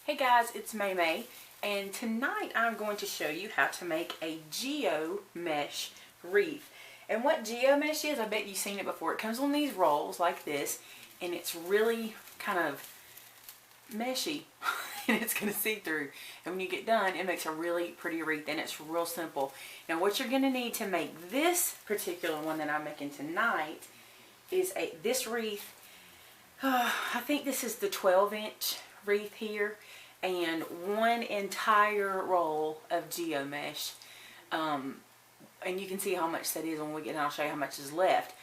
Hey guys, it's May May, and tonight I'm going to show you how to make a Geo Mesh Wreath. And what Geo Mesh is, I bet you've seen it before. It comes on these rolls like this, and it's really kind of meshy, and it's going to see through. And when you get done, it makes a really pretty wreath, and it's real simple. Now what you're going to need to make this particular one that I'm making tonight is this wreath. I think this is the 12-inch wreath here, and one entire roll of Geo Mesh, and you can see how much that is when we get done. I'll show you how much is left.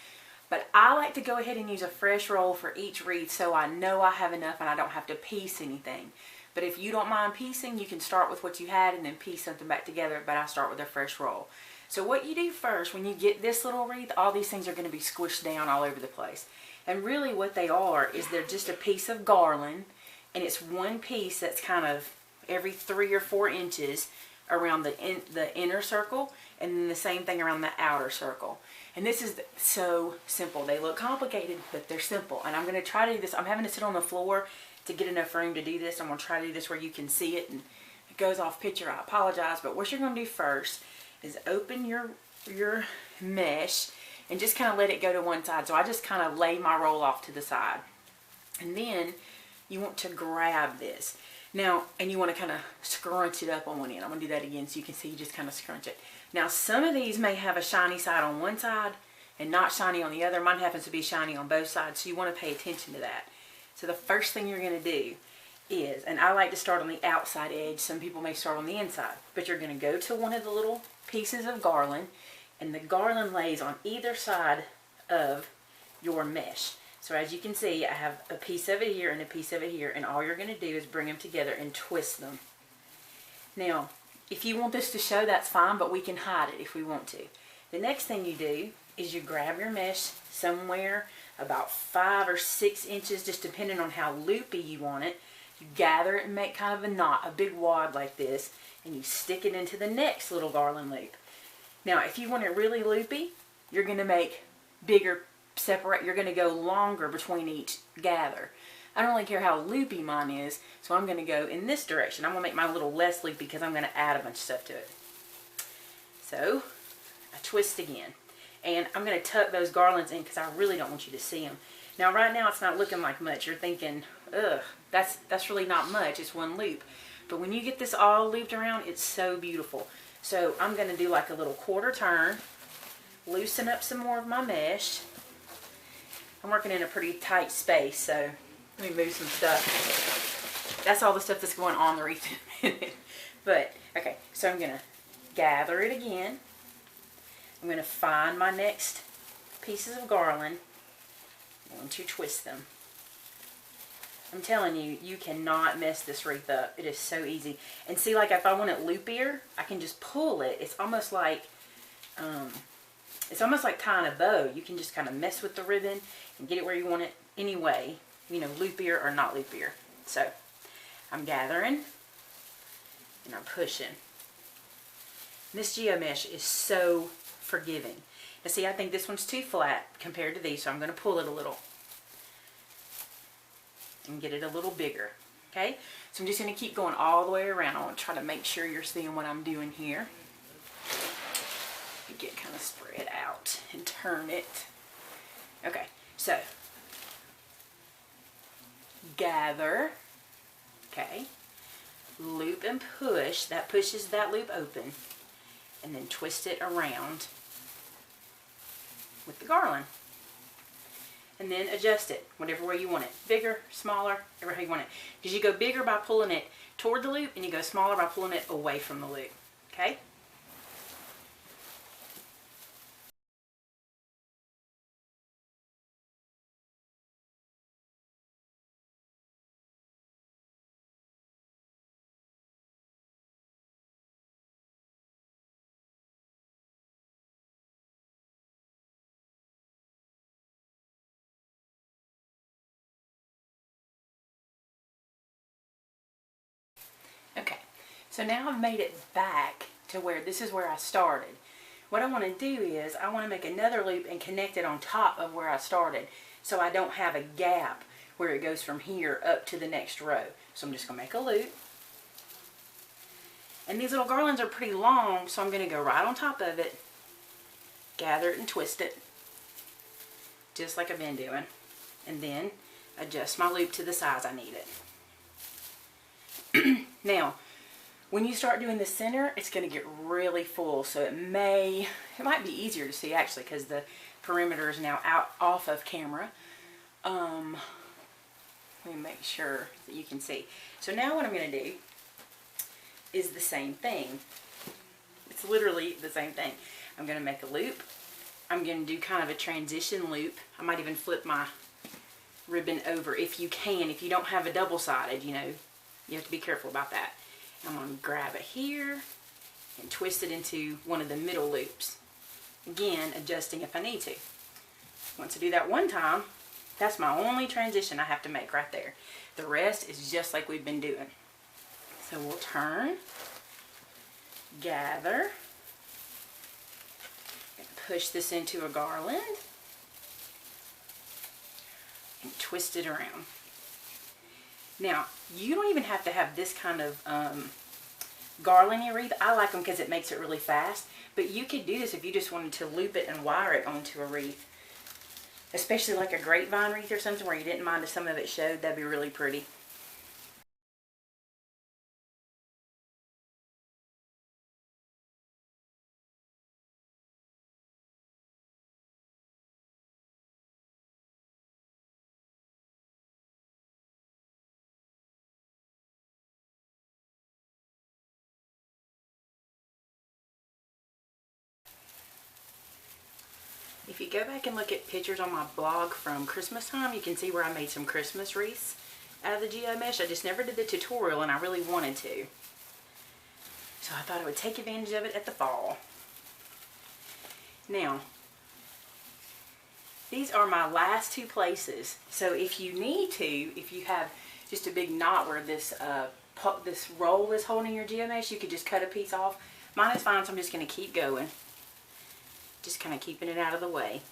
But I like to go ahead and use a fresh roll for each wreath, so I know I have enough and I don't have to piece anything. But if you don't mind piecing, you can start with what you had and then piece something back together, but I start with a fresh roll. So what you do first, when you get this little wreath, all these things are going to be squished down all over the place. And really what they are is they're just a piece of garland, and it's one piece that's kind of every 3 or 4 inches around the inner circle, and then the same thing around the outer circle. And this is so simple. They look complicated, but they're simple. And I'm going to try to do this. I'm having to sit on the floor to get enough room to do this. I'm going to try to do this where you can see it, and it goes off picture. I apologize, but what you're going to do first is open your mesh and just kind of let it go to one side. So I just kind of lay my roll off to the side. And then you want to grab this. Now, and you want to kind of scrunch it up on one end. I'm going to do that again so you can see you just kind of scrunch it. Now, some of these may have a shiny side on one side and not shiny on the other. Mine happens to be shiny on both sides, so you want to pay attention to that. So the first thing you're going to do is, and I like to start on the outside edge. Some people may start on the inside. But you're going to go to one of the little pieces of garland, and the garland lays on either side of your mesh. So as you can see, I have a piece of it here and a piece of it here, and all you're going to do is bring them together and twist them. Now, if you want this to show, that's fine, but we can hide it if we want to. The next thing you do is you grab your mesh somewhere about 5 or 6 inches, just depending on how loopy you want it. You gather it and make kind of a knot, a big wad like this, and you stick it into the next little garland loop. Now, if you want it really loopy, you're going to make bigger separate. You're going to go longer between each gather. I don't really care how loopy mine is, so I'm going to go in this direction. I'm going to make mine a little less loopy because I'm going to add a bunch of stuff to it. So I twist again, and I'm going to tuck those garlands in because I really don't want you to see them. Now right now it's not looking like much. You're thinking, ugh, that's really not much. It's one loop. But when you get this all looped around, it's so beautiful. So I'm going to do like a little quarter turn, loosen up some more of my mesh. I'm working in a pretty tight space, so let me move some stuff. That's all the stuff that's going on the wreath in a minute. But, okay, so I'm going to gather it again. I'm going to find my next pieces of garland. I'm going to twist them. I'm telling you, you cannot mess this wreath up. It is so easy. And see, like if I want it loopier, I can just pull it. It's almost like tying a bow. You can just kind of mess with the ribbon and get it where you want it anyway, you know, loopier or not loopier. So I'm gathering and I'm pushing. This Geo Mesh is so forgiving. Now see, I think this one's too flat compared to these, so I'm going to pull it a little and get it a little bigger. Okay, so I'm just going to keep going all the way around. I want to try to make sure you're seeing what I'm doing here. Get kind of spread out and turn it. Okay, so gather, okay, loop and push. That pushes that loop open, and then twist it around with the garland. And then adjust it, whatever way you want it. Bigger, smaller, whatever how you want it. Because you go bigger by pulling it toward the loop, and you go smaller by pulling it away from the loop. Okay? Okay, so now I've made it back to where this is where I started. What I want to do is I want to make another loop and connect it on top of where I started, so I don't have a gap where it goes from here up to the next row. So I'm just going to make a loop. And these little garlands are pretty long, so I'm going to go right on top of it, gather it and twist it, just like I've been doing. And then adjust my loop to the size I need it. Now, when you start doing the center, it's going to get really full, so it might be easier to see actually because the perimeter is now off of camera. Let me make sure that you can see. So now what I'm going to do is the same thing. It's literally the same thing. I'm going to make a loop. I'm going to do kind of a transition loop. I might even flip my ribbon over if you can. If you don't have a double-sided, you know, you have to be careful about that. I'm going to grab it here and twist it into one of the middle loops. Again, adjusting if I need to. Once I do that one time, that's my only transition I have to make right there. The rest is just like we've been doing. So we'll turn, gather, and push this into a garland, and twist it around. Now, you don't even have to have this kind of garlandy wreath. I like them because it makes it really fast. But you could do this if you just wanted to loop it and wire it onto a wreath. Especially like a grapevine wreath or something where you didn't mind if some of it showed. That'd be really pretty. If you go back and look at pictures on my blog from Christmas time, you can see where I made some Christmas wreaths out of the Geo Mesh. I just never did the tutorial and I really wanted to. So I thought I would take advantage of it at the fall. Now, these are my last two places. So if you need to, if you have just a big knot where this this roll is holding your Geo Mesh, you could just cut a piece off. Mine is fine, so I'm just going to keep going. Just kind of keeping it out of the way.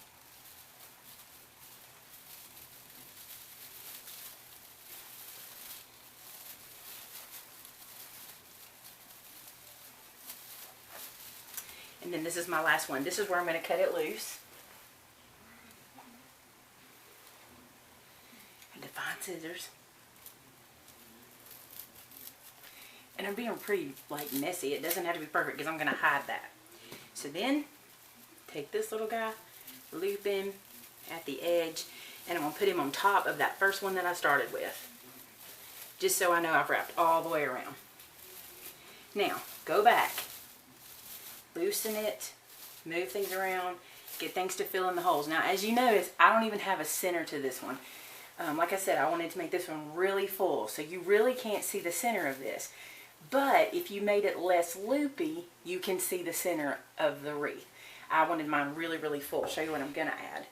And then this is my last one. This is where I'm going to cut it loose. And to find scissors. And I'm being pretty like messy. It doesn't have to be perfect because I'm going to hide that. So then take this little guy, loop him at the edge, and I'm going to put him on top of that first one that I started with. Just so I know I've wrapped all the way around. Now, go back, loosen it, move things around, get things to fill in the holes. Now, as you notice, I don't even have a center to this one. Like I said, I wanted to make this one really full, so you really can't see the center of this. But if you made it less loopy, you can see the center of the wreath. I wanted mine really, really full. I'll show you what I'm going to add.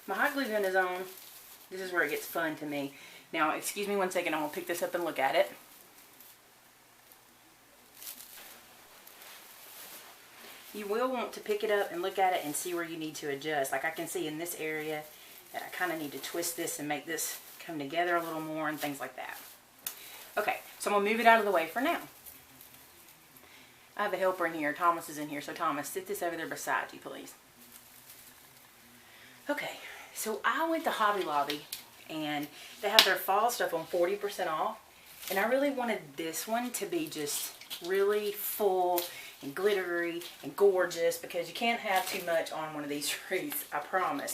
My hot glue gun is on. This is where it gets fun to me. Now, excuse me one second. I'm going to pick this up and look at it. You will want to pick it up and look at it and see where you need to adjust. Like I can see in this area that I kind of need to twist this and make this come together a little more and things like that. Okay, so I'm going to move it out of the way for now. I have a helper in here. Thomas is in here. So Thomas, sit this over there beside you, please. Okay, so I went to Hobby Lobby and they have their fall stuff on 40% off. And I really wanted this one to be just really full and glittery and gorgeous because you can't have too much on one of these wreaths, I promise.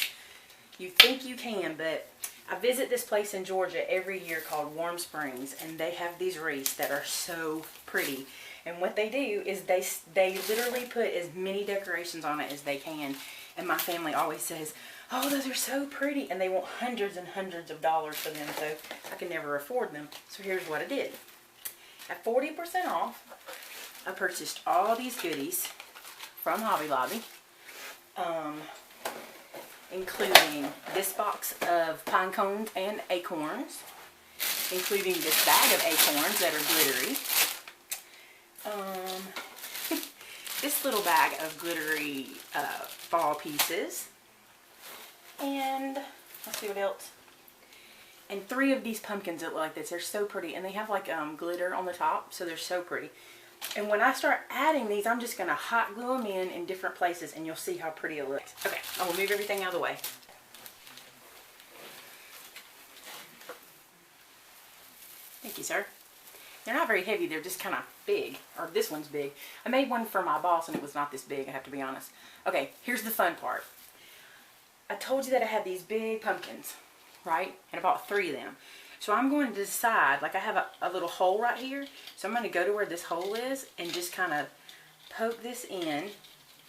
You think you can, but I visit this place in Georgia every year called Warm Springs, and they have these wreaths that are so pretty. And what they do is they literally put as many decorations on it as they can. And my family always says, oh, those are so pretty. And they want hundreds and hundreds of dollars for them, so I can never afford them. So here's what I did. At 40% off, I purchased all these goodies from Hobby Lobby. Including this box of Pinecone and acorns. Including this bag of acorns that are glittery. This little bag of glittery fall pieces, and let's see what else. And 3 of these pumpkins that look like this. They're so pretty. And they have like glitter on the top. So they're so pretty. And when I start adding these, I'm just going to hot glue them in different places. And you'll see how pretty it looks. Okay, I will move everything out of the way. Thank you, sir. They're not very heavy. They're just kind of big. Or this one's big. I made one for my boss and it was not this big, I have to be honest. Okay, here's the fun part. I told you that I had these big pumpkins, right? And I bought 3 of them. So I'm going to decide, like I have a little hole right here. So I'm going to go to where this hole is and just kind of poke this in,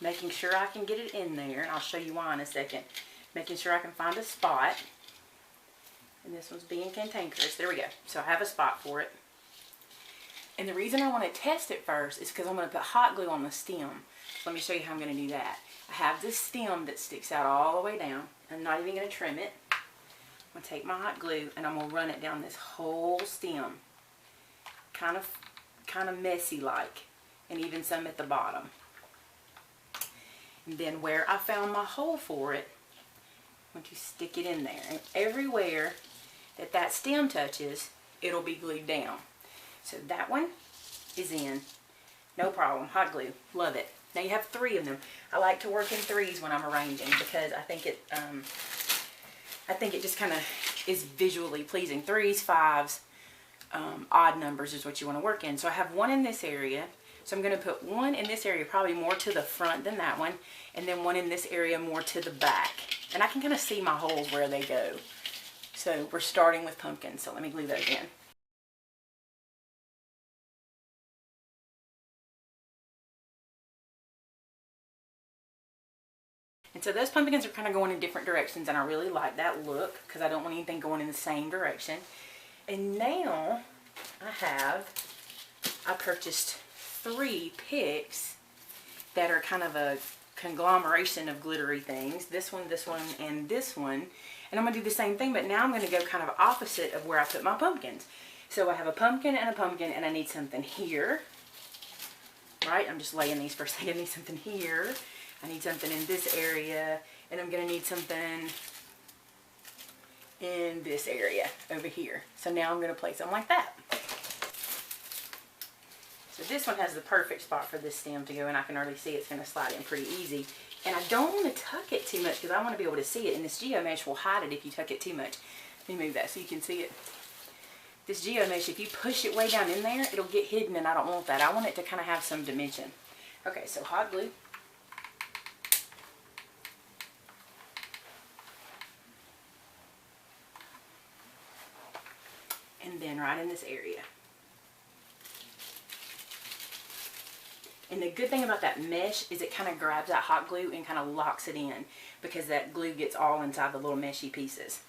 making sure I can get it in there. And I'll show you why in a second. Making sure I can find a spot. And this one's being cantankerous. There we go. So I have a spot for it. And the reason I want to test it first is because I'm going to put hot glue on the stem. So let me show you how I'm going to do that. I have this stem that sticks out all the way down. I'm not even going to trim it. I'm going to take my hot glue and I'm going to run it down this whole stem. Kind of messy like. And even some at the bottom. And then where I found my hole for it, I want you to stick it in there. And everywhere that stem touches, it'll be glued down. So that one is in. No problem. Hot glue. Love it. Now you have 3 of them. I like to work in 3s when I'm arranging because I think it just kind of is visually pleasing. 3s, 5s, odd numbers is what you want to work in. So I have 1 in this area. So I'm going to put 1 in this area, probably more to the front than that one. And then 1 in this area more to the back. And I can kind of see my holes where they go. So we're starting with pumpkins. So let me glue those in. And so those pumpkins are kind of going in different directions, and I really like that look because I don't want anything going in the same direction. And now I purchased 3 picks that are kind of a conglomeration of glittery things. This one, and this one. And I'm going to do the same thing, but now I'm going to go kind of opposite of where I put my pumpkins. So I have a pumpkin, and I need something here. Right? I'm just laying these for a second. I need something here. I need something in this area, and I'm going to need something in this area over here. So now I'm going to place them like that. So this one has the perfect spot for this stem to go, and I can already see it's going to slide in pretty easy. And I don't want to tuck it too much because I want to be able to see it, and this Geo Mesh will hide it if you tuck it too much. Let me move that so you can see it. This Geo Mesh, if you push it way down in there, it'll get hidden, and I don't want that. I want it to kind of have some dimension. Okay, so hot glue. And then right in this area. And the good thing about that mesh is it kind of grabs that hot glue and kind of locks it in because that glue gets all inside the little meshy pieces.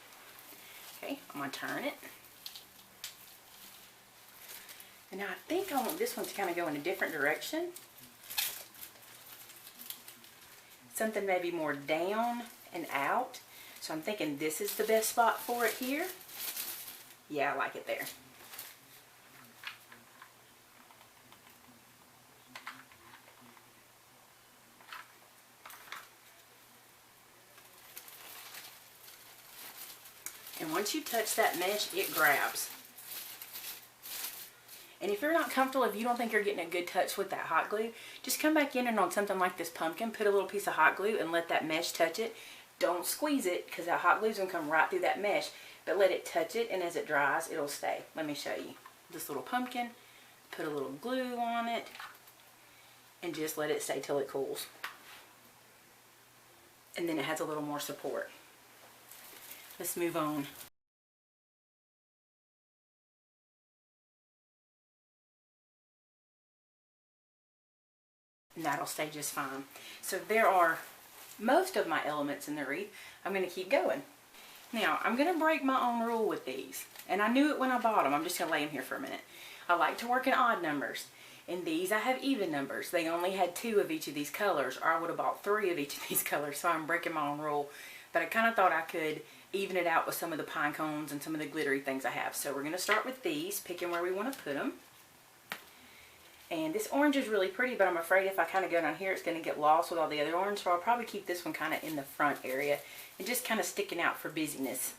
Okay, I'm going to turn it. And now I think I want this one to kind of go in a different direction. Something maybe more down and out. So I'm thinking this is the best spot for it here. Yeah, I like it there. And once you touch that mesh, it grabs. And if you're not comfortable, if you don't think you're getting a good touch with that hot glue, just come back in and on something like this pumpkin, put a little piece of hot glue and let that mesh touch it. Don't squeeze it because that hot glue is going to come right through that mesh. But let it touch it, and as it dries, it'll stay. Let me show you. This little pumpkin, put a little glue on it, and just let it stay till it cools. And then it has a little more support. Let's move on. And that'll stay just fine. So there are most of my elements in the wreath. I'm going to keep going. Now, I'm going to break my own rule with these. And I knew it when I bought them. I'm just going to lay them here for a minute. I like to work in odd numbers. In these, I have even numbers. They only had 2 of each of these colors, or I would have bought 3 of each of these colors. So I'm breaking my own rule. But I kind of thought I could even it out with some of the pine cones and some of the glittery things I have. So we're going to start with these, picking where we want to put them. And this orange is really pretty, but I'm afraid if I kind of go down here, it's going to get lost with all the other orange. So I'll probably keep this one kind of in the front area and just kind of sticking out for busyness.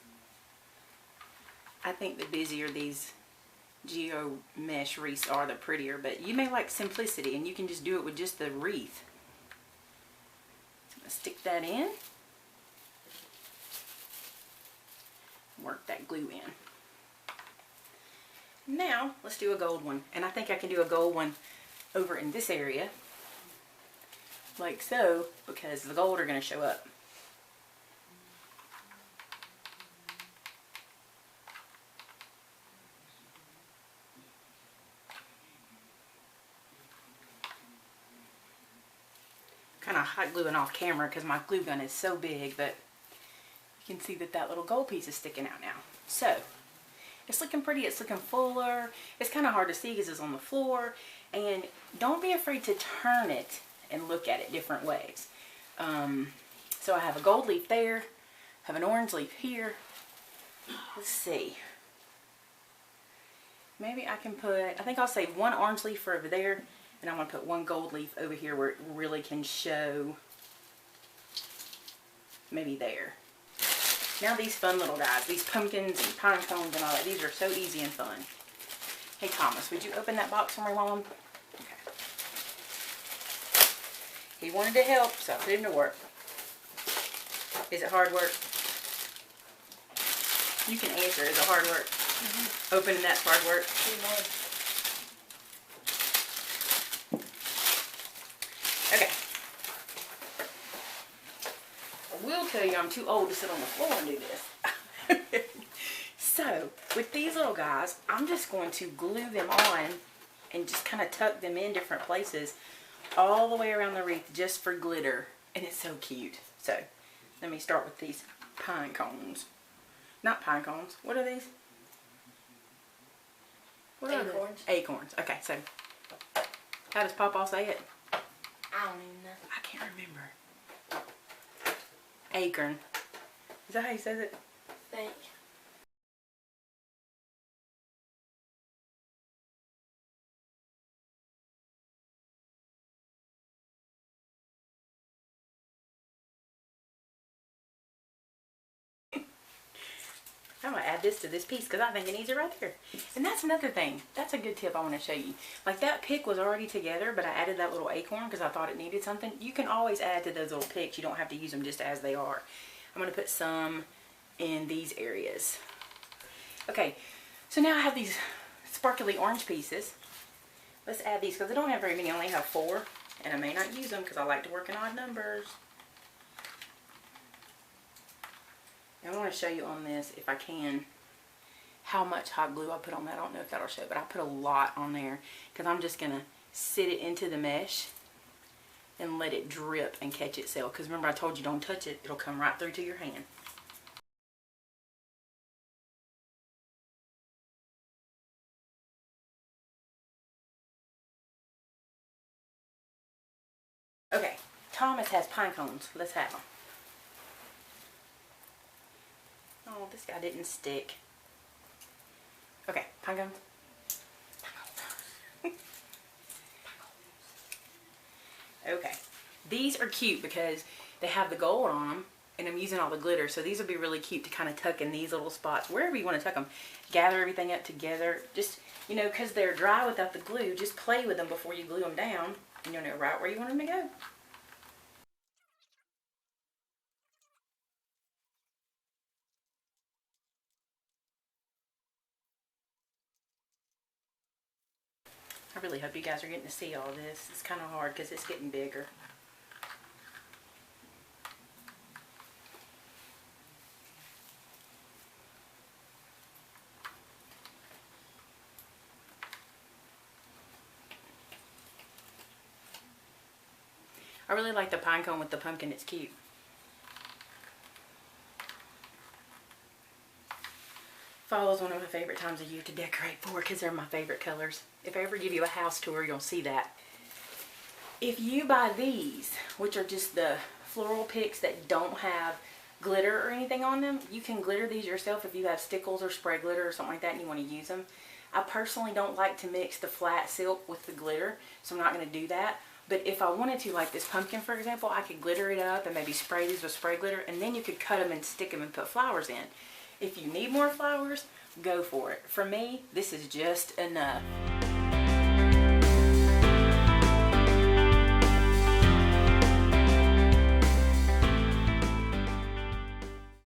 I think the busier these Geo Mesh wreaths are, the prettier, but you may like simplicity and you can just do it with just the wreath. So I'm going to stick that in. Work that glue in. Now let's do a gold one, and I think I can do a gold one over in this area like so, because the gold are going to show up. Kind of hot gluing off camera because my glue gun is so big, but you can see that that little gold piece is sticking out now. So it's looking pretty, it's looking fuller. It's kind of hard to see because it's on the floor, and don't be afraid to turn it and look at it different ways. So I have a gold leaf there, have an orange leaf here. Let's see. Maybe I can put, I think I'll save one orange leaf for over there, and I'm going to put one gold leaf over here where it really can show, maybe there. Now these fun little guys, these pumpkins and pine cones and all that, these are so easy and fun. Hey Thomas, would you open that box for me while I'm... Okay. He wanted to help, so I put him to work. Is it hard work? You can answer, is it hard work? Mm-hmm. Opening that's hard work? Okay. I will tell you I'm too old to sit on the floor and do this. So, with these little guys, I'm just going to glue them on and just kind of tuck them in different places all the way around the wreath just for glitter. And it's so cute. So, let me start with these pine cones. Not pine cones. What are these? What are Acorns. They? Acorns. Okay, so how does Pawpaw say it? I don't even know. I can't remember. Acorn. Is that how he says it? Think. I'm going to add this to this piece because I think it needs it right there. And that's another thing. That's a good tip I want to show you. Like that pick was already together, but I added that little acorn because I thought it needed something. You can always add to those little picks. You don't have to use them just as they are. I'm going to put some in these areas. Okay, so now I have these sparkly orange pieces. Let's add these because I don't have very many. I only have 4. And I may not use them because I like to work in odd numbers. I want to show you on this, if I can, how much hot glue I put on that. I don't know if that'll show, but I put a lot on there because I'm just going to sit it into the mesh and let it drip and catch itself. Because remember I told you don't touch it, it'll come right through to your hand. Okay, Thomas has pine cones. Let's have them. Oh, this guy didn't stick. Okay, pine cones. Okay, these are cute because they have the gold on them, and I'm using all the glitter, so these will be really cute to kind of tuck in these little spots, wherever you want to tuck them. Gather everything up together. Just, you know, because they're dry without the glue, just play with them before you glue them down, and you'll know right where you want them to go. I really hope you guys are getting to see all this. It's kind of hard because it's getting bigger. I really like the pine cone with the pumpkin. It's cute. Fall is one of my favorite times of year to decorate for because they're my favorite colors. If I ever give you a house tour, you'll see that. If you buy these, which are just the floral picks that don't have glitter or anything on them, you can glitter these yourself if you have stickles or spray glitter or something like that and you want to use them. I personally don't like to mix the flat silk with the glitter, so I'm not going to do that. But if I wanted to, like this pumpkin for example, I could glitter it up and maybe spray these with spray glitter, and then you could cut them and stick them and put flowers in. If you need more flowers, go for it. For me, this is just enough.